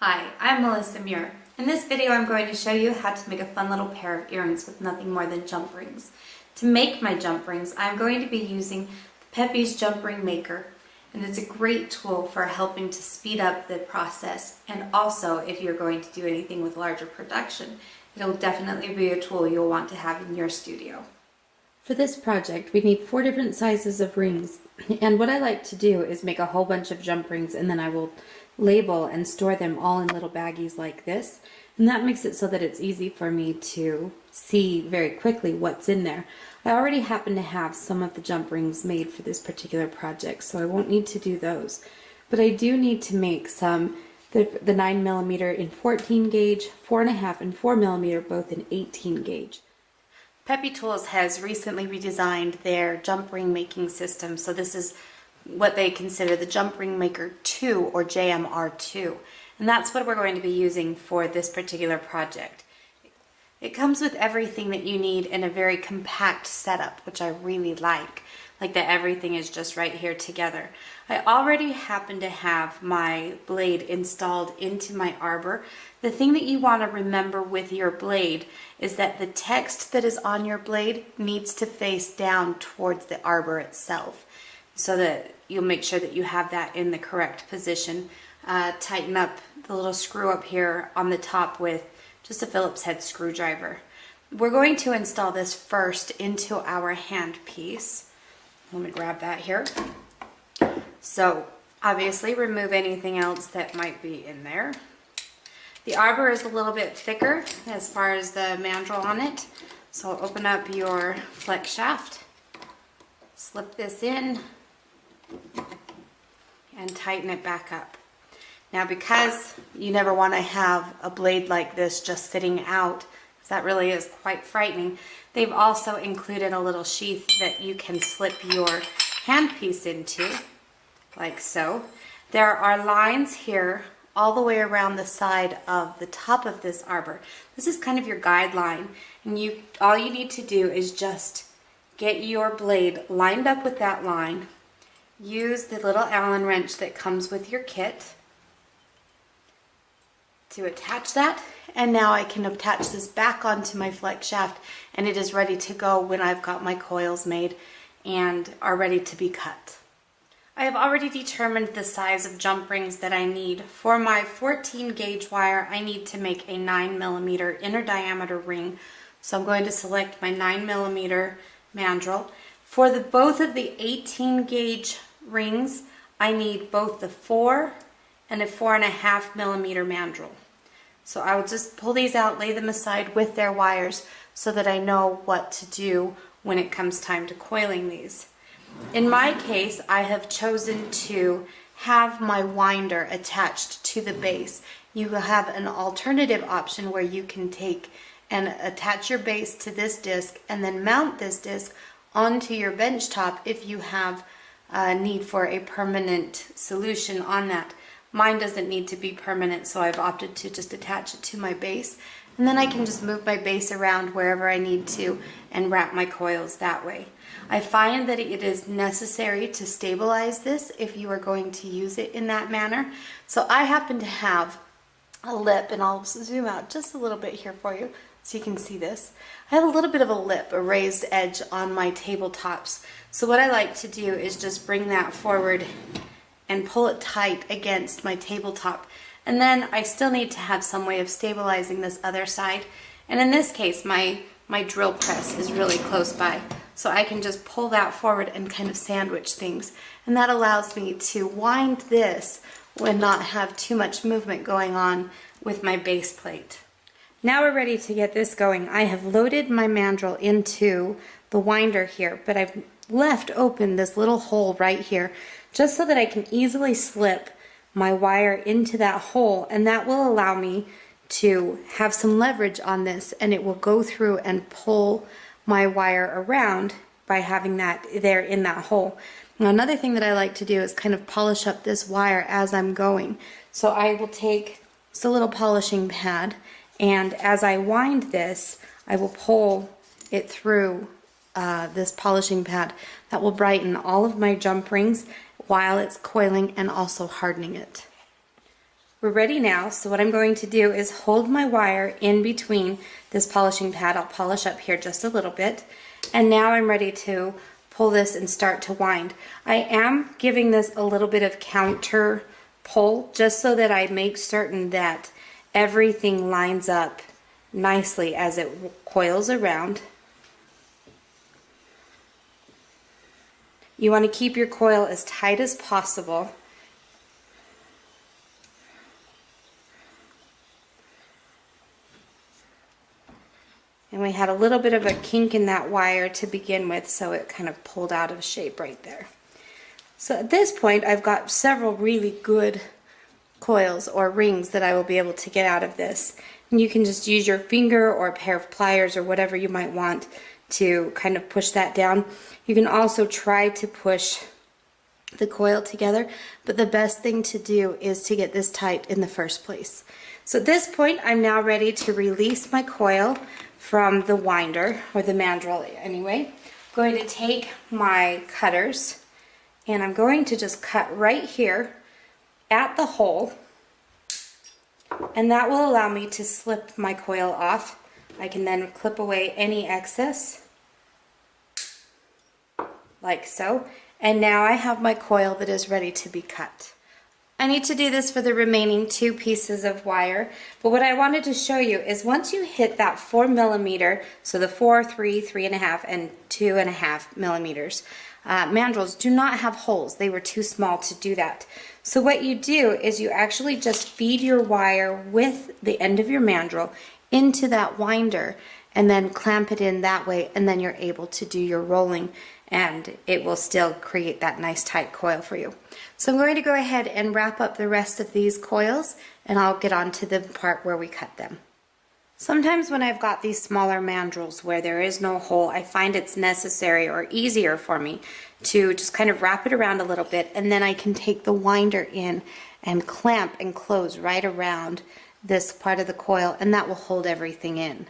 Hi, I'm Melissa Muir. In this video I'm going to show you how to make a fun little pair of earrings with nothing more than jump rings. To make my jump rings, I'm going to be using the Pepetools jump ring maker, and it's a great tool for helping to speed up the process, and also if you're going to do anything with larger production, it'll definitely be a tool you'll want to have in your studio. For this project, we need 4 different sizes of rings, and what I like to do is make a whole bunch of jump rings, and then I will label and store them all in little baggies like this, and that makes it so that it's easy for me to see very quickly what's in there. I already happen to have some of the jump rings made for this particular project, so I won't need to do those, but I do need to make some the 9mm in 14 gauge, 4.5 and 4mm both in 18 gauge. Pepetools has recently redesigned their jump ring making system, so this is what they consider the Jump Ring Maker 2 or JRM2, and that's what we're going to be using for this particular project. It comes with everything that you need in a very compact setup, which I really like that everything is just right here together. I already happen to have my blade installed into my arbor. The thing that you want to remember with your blade is that the text that is on your blade needs to face down towards the arbor itself, so that you'll make sure that you have that in the correct position. Tighten up the little screw up here on the top with just a Phillips head screwdriver. We're going to install this first into our handpiece. Let me grab that here. So obviously remove anything else that might be in there. The arbor is a little bit thicker as far as the mandrel on it, so open up your flex shaft, slip this in, and tighten it back up. Now, because you never want to have a blade like this just sitting out, because that really is quite frightening, they've also included a little sheath that you can slip your handpiece into, like so. There are lines here all the way around the side of the top of this arbor. This is kind of your guideline, and all you need to do is just get your blade lined up with that line. Use the little Allen wrench that comes with your kit to attach that, and now I can attach this back onto my flex shaft, and it is ready to go when I've got my coils made and are ready to be cut. I have already determined the size of jump rings that I need. For my 14 gauge wire, I need to make a 9mm inner diameter ring, so I'm going to select my 9mm mandrel. For both of the 18 gauge rings, I need both the 4 and a 4.5mm mandrel. So I will just pull these out, lay them aside with their wires so that I know what to do when it comes time to coiling these. In my case, I have chosen to have my winder attached to the base. You will have an alternative option where you can take and attach your base to this disc and then mount this disc onto your bench top if you have a need for a permanent solution on that. Mine doesn't need to be permanent, so I've opted to just attach it to my base, and then I can just move my base around wherever I need to and wrap my coils that way. I find that it is necessary to stabilize this if you are going to use it in that manner. So I happen to have a lip, and I'll zoom out just a little bit here for you so you can see this. I have a little bit of a lip, a raised edge on my tabletops. So what I like to do is just bring that forward and pull it tight against my tabletop. And then I still need to have some way of stabilizing this other side. And in this case, my drill press is really close by. So I can just pull that forward and kind of sandwich things. And that allows me to wind this and not have too much movement going on with my base plate. Now we're ready to get this going. I have loaded my mandrel into the winder here, but I've left open this little hole right here just so that I can easily slip my wire into that hole, and that will allow me to have some leverage on this, and it will go through and pull my wire around by having that there in that hole. Now, another thing that I like to do is kind of polish up this wire as I'm going. So I will take just a little polishing pad, and as I wind this, I will pull it through this polishing pad. That will brighten all of my jump rings while it's coiling and also hardening it. We're ready now, so what I'm going to do is hold my wire in between this polishing pad. I'll polish up here just a little bit. And now I'm ready to pull this and start to wind. I am giving this a little bit of counter pull just so that I make certain that everything lines up nicely as it coils around. You want to keep your coil as tight as possible. And we had a little bit of a kink in that wire to begin with, so it kind of pulled out of shape right there. So at this point, I've got several really good coils or rings that I will be able to get out of this. And you can just use your finger or a pair of pliers or whatever you might want to kind of push that down. You can also try to push the coil together, but the best thing to do is to get this tight in the first place. So at this point, I'm now ready to release my coil from the winder, or the mandrel anyway. I'm going to take my cutters and I'm going to just cut right here at the hole, and that will allow me to slip my coil off. I can then clip away any excess like so, and now I have my coil that is ready to be cut. I need to do this for the remaining 2 pieces of wire, but what I wanted to show you is once you hit that 4mm, so the 4, 3, 3.5, and 2.5 millimeters, mandrels do not have holes. They were too small to do that. So what you do is you actually just feed your wire with the end of your mandrel into that winder and then clamp it in that way, and then you're able to do your rolling, and it will still create that nice tight coil for you. So I'm going to go ahead and wrap up the rest of these coils, and I'll get on to the part where we cut them. Sometimes when I've got these smaller mandrels where there is no hole, I find it's necessary or easier for me to just kind of wrap it around a little bit, and then I can take the winder in and clamp and close right around this part of the coil, and that will hold everything in.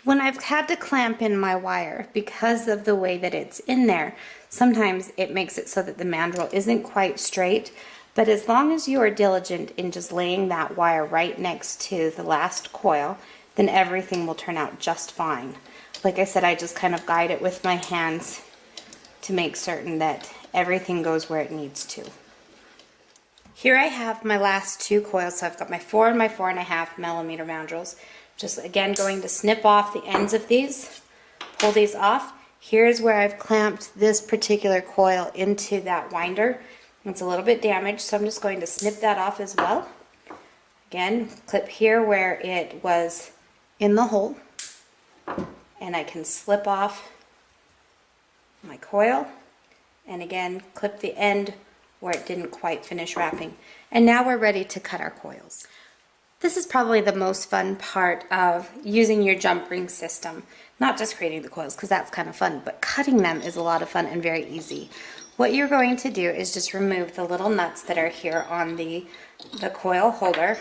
When I've had to clamp in my wire, because of the way that it's in there, sometimes it makes it so that the mandrel isn't quite straight, but as long as you are diligent in just laying that wire right next to the last coil, then everything will turn out just fine. Like I said, I just kind of guide it with my hands to make certain that everything goes where it needs to. Here I have my last 2 coils, so I've got my 4 and my 4.5mm mandrels. Just again going to snip off the ends of these, pull these off. Here's where I've clamped this particular coil into that winder. It's a little bit damaged, so I'm just going to snip that off as well. Again, clip here where it was in the hole, and I can slip off my coil, and again clip the end where it didn't quite finish wrapping. And now we're ready to cut our coils. This is probably the most fun part of using your jump ring system. Not just creating the coils, because that's kind of fun, but cutting them is a lot of fun and very easy. What you're going to do is just remove the little nuts that are here on the coil holder.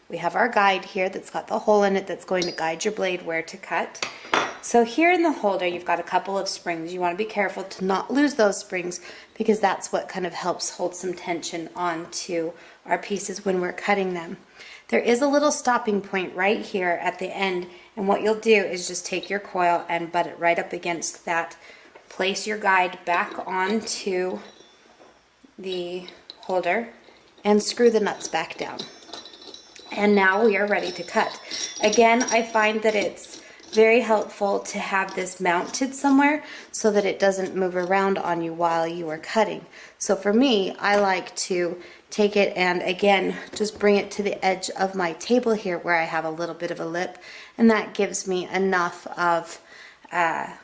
We have our guide here that's got the hole in it that's going to guide your blade where to cut. So here in the holder you've got a couple of springs. You want to be careful to not lose those springs, because that's what kind of helps hold some tension onto our pieces when we're cutting them. There is a little stopping point right here at the end, and what you'll do is just take your coil and butt it right up against that. Place your guide back onto the holder and screw the nuts back down. And now we are ready to cut. Again, I find that it's very helpful to have this mounted somewhere so that it doesn't move around on you while you are cutting. So for me, I like to take it and again just bring it to the edge of my table here where I have a little bit of a lip, and that gives me enough of I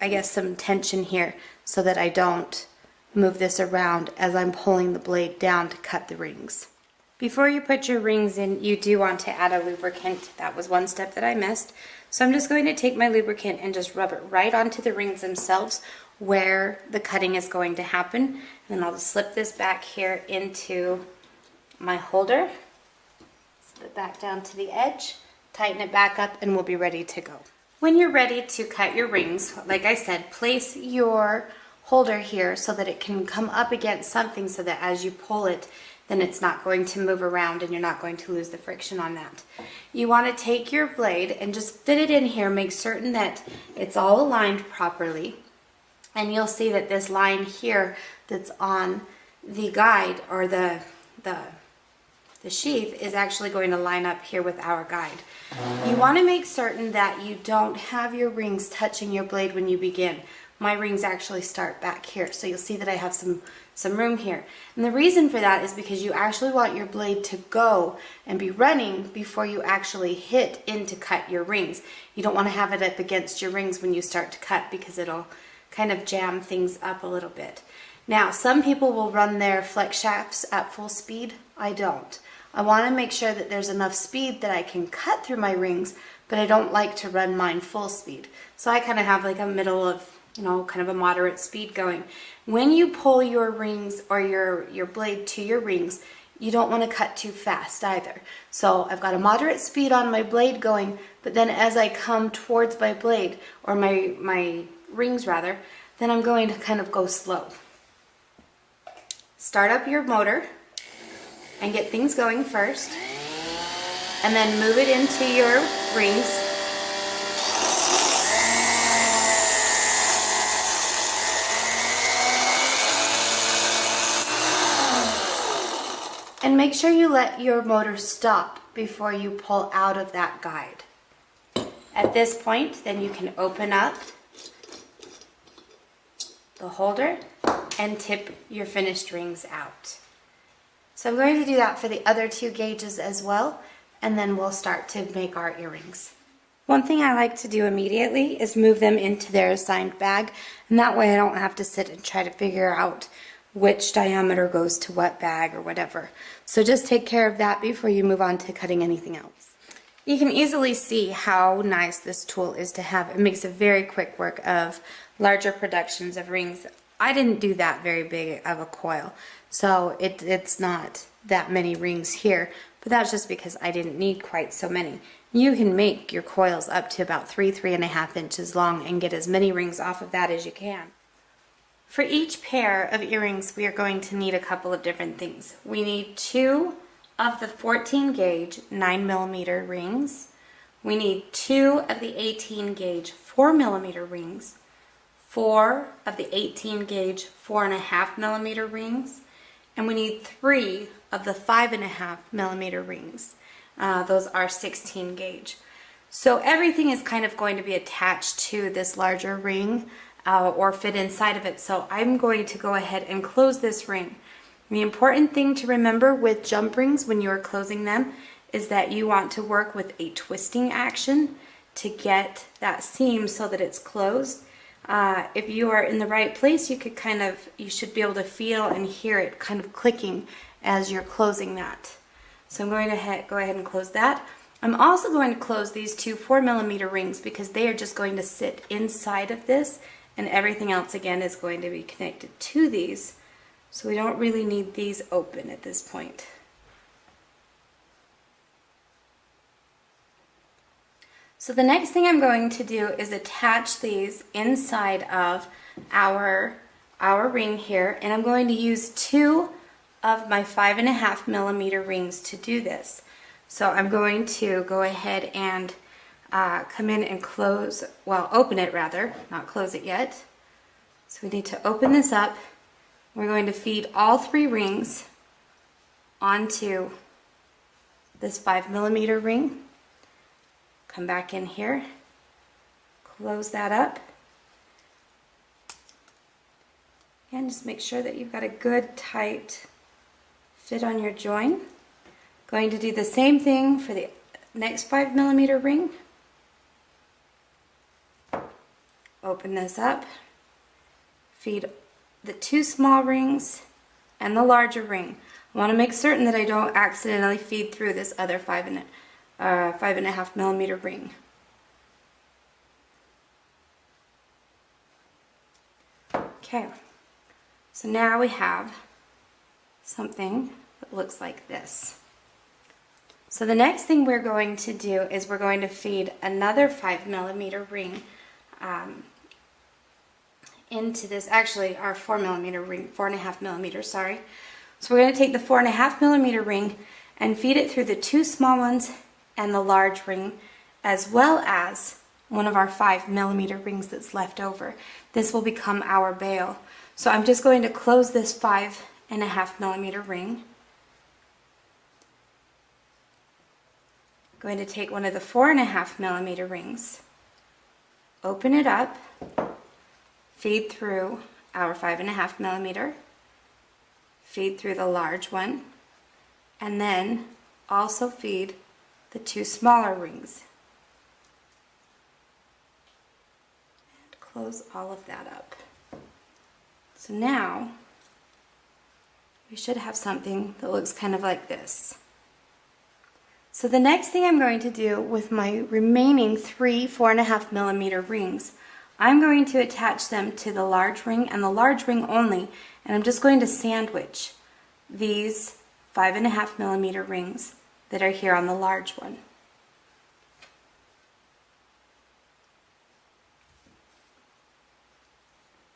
guess some tension here so that I don't move this around as I'm pulling the blade down to cut the rings. Before you put your rings in, you do want to add a lubricant. That was one step that I missed. So I'm just going to take my lubricant and just rub it right onto the rings themselves where the cutting is going to happen. And I'll just slip this back here into my holder. Slip it back down to the edge, tighten it back up, and we'll be ready to go. When you're ready to cut your rings, like I said, place your holder here so that it can come up against something so that as you pull it, then it's not going to move around and you're not going to lose the friction on that. You want to take your blade and just fit it in here, make certain that it's all aligned properly. And you'll see that this line here that's on the guide or the sheath is actually going to line up here with our guide. You want to make certain that you don't have your rings touching your blade when you begin. My rings actually start back here, so you'll see that I have some room here. And the reason for that is because you actually want your blade to go and be running before you actually hit in to cut your rings. You don't want to have it up against your rings when you start to cut because it'll kind of jam things up a little bit. Now, some people will run their flex shafts at full speed. I don't. I want to make sure that there's enough speed that I can cut through my rings, but I don't like to run mine full speed. So I kind of have like a middle of, kind of a moderate speed going. When you pull your rings or your blade to your rings, you don't want to cut too fast either. So I've got a moderate speed on my blade going, but then as I come towards my blade, or my rings rather, then I'm going to kind of go slow. Start up your motor and get things going first, and then move it into your rings. And make sure you let your motor stop before you pull out of that guide. At this point, then you can open up the holder and tip your finished rings out. So I'm going to do that for the other two gauges as well, and then we'll start to make our earrings. One thing I like to do immediately is move them into their assigned bag, and that way I don't have to sit and try to figure out which diameter goes to what bag or whatever. So just take care of that before you move on to cutting anything else. You can easily see how nice this tool is to have. It makes a very quick work of larger productions of rings. I didn't do that very big of a coil, so it's not that many rings here, but that's just because I didn't need quite so many. You can make your coils up to about 3.5 inches long and get as many rings off of that as you can. For each pair of earrings, we are going to need a couple of different things. We need 2 of the 14 gauge 9mm rings. We need 2 of the 18 gauge 4mm rings, 4 of the 18 gauge 4.5mm rings, and we need 3 of the 5.5mm rings. Those are 16 gauge. So everything is kind of going to be attached to this larger ring or fit inside of it. So I'm going to go ahead and close this ring. The important thing to remember with jump rings when you are closing them is that you want to work with a twisting action to get that seam so that it's closed. If you are in the right place, you should be able to feel and hear it kind of clicking as you're closing that. So I'm going to go ahead and close that. I'm also going to close these 2 4mm rings because they are just going to sit inside of this, and everything else again is going to be connected to these. So we don't really need these open at this point. So the next thing I'm going to do is attach these inside of our ring here, and I'm going to use 2 of my 5.5mm rings to do this. So I'm going to go ahead and come in and open it rather, not close it yet. So we need to open this up. We're going to feed all 3 rings onto this 5mm ring. Come back in here, close that up, and just make sure that you've got a good tight fit on your join. Going to do the same thing for the next 5mm ring. Open this up, feed the 2 small rings and the larger ring. I want to make certain that I don't accidentally feed through this other 5.5mm ring. Okay, so now we have something that looks like this. So the next thing we're going to do is we're going to feed another 5mm ring into this, actually our 4mm ring, 4.5mm, sorry. So we're going to take the 4.5mm ring and feed it through the 2 small ones and the large ring, as well as one of our 5mm rings that's left over. This will become our bail. So I'm just going to close this 5.5mm ring. Going to take one of the 4.5mm rings, open it up, feed through our 5.5mm, feed through the large one, and then also feed the 2 smaller rings. And close all of that up. So now we should have something that looks kind of like this. So the next thing I'm going to do with my remaining 3 4.5mm rings, I'm going to attach them to the large ring and the large ring only, and I'm just going to sandwich these 5.5mm rings that are here on the large one.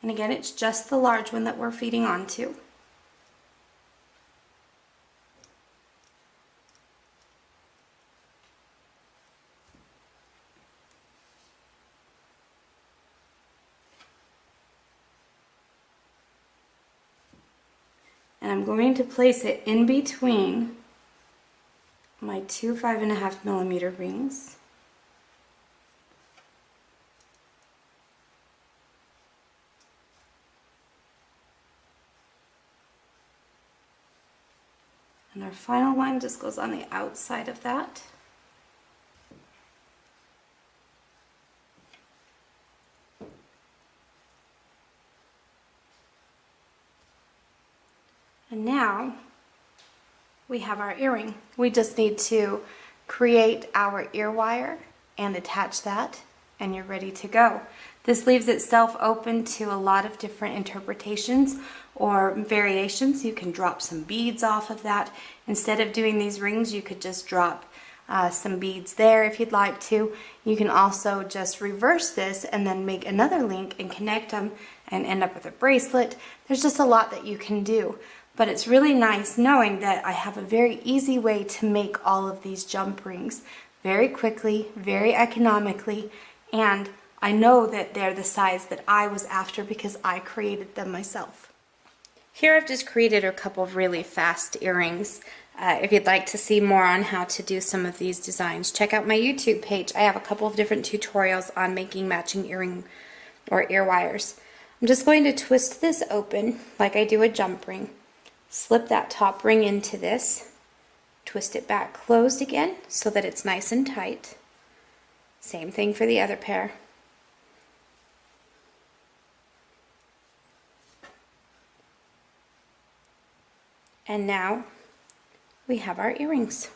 And again, it's just the large one that we're feeding onto. And I'm going to place it in between my 2 5.5mm rings. And our final one just goes on the outside of that. And now we have our earring. We just need to create our ear wire and attach that, and you're ready to go. This leaves itself open to a lot of different interpretations or variations. You can drop some beads off of that. Instead of doing these rings, you could just drop some beads there if you'd like to. You can also just reverse this and then make another link and connect them and end up with a bracelet. There's just a lot that you can do. But it's really nice knowing that I have a very easy way to make all of these jump rings very quickly, very economically, and I know that they're the size that I was after because I created them myself. Here I've just created a couple of really fast earrings. If you'd like to see more on how to do some of these designs, check out my YouTube page. I have a couple of different tutorials on making matching earring or ear wires. I'm just going to twist this open like I do a jump ring. Slip that top ring into this, twist it back closed again so that it's nice and tight. Same thing for the other pair. And now we have our earrings.